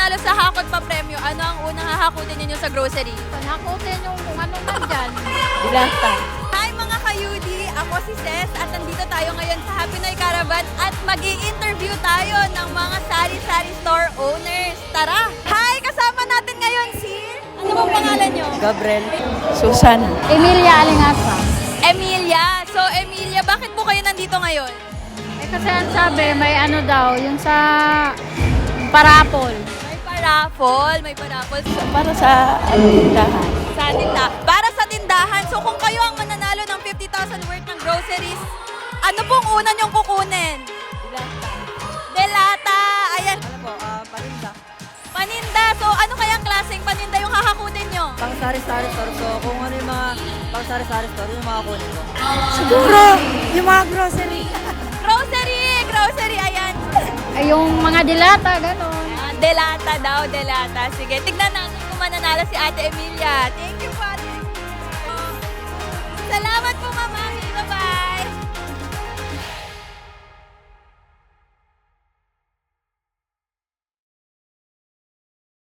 mananalo sa hakot pa premyo, ano ang unang hahakutin ninyo sa grocery? Panakutin yung kung anong nandyan. Dilata. Hi mga ka-UD! Ako si Ces at nandito tayo ngayon sa Happy Noy Caravan at mag-i-interview tayo ng mga sari-sari store owners. Tara! Hi! Kasama natin ngayon si... Ano bang pangalan nyo? Gabriel. Susan. Emilia Alingasa. Emilia. So Emilia, bakit po kayo nandito ngayon? Eh kasi ang sabi, may ano daw, yung sa parapol. May paraffol. Para sa tindahan. Sa tindahan. Para sa tindahan. So kung kayo ang mananalo ng 50,000 worth ng groceries, ano pong una nyong kukunin? Dilata. Delata. Ayan. Ano po, paninda. Paninda. So ano kayang klaseng paninda yung hahakutin nyo? Pang sari-sari store. So kung ano yung mga pang sari-sari store, yung mga kunin ko. Siguro, yung mga grocery. Grocery. Ayan. Ay, yung mga dilata, gano'n. Delata daw, delata. Sige, tignan natin kung mananalo si Ate Emilia. Thank you po, Ate Emilia. Salamat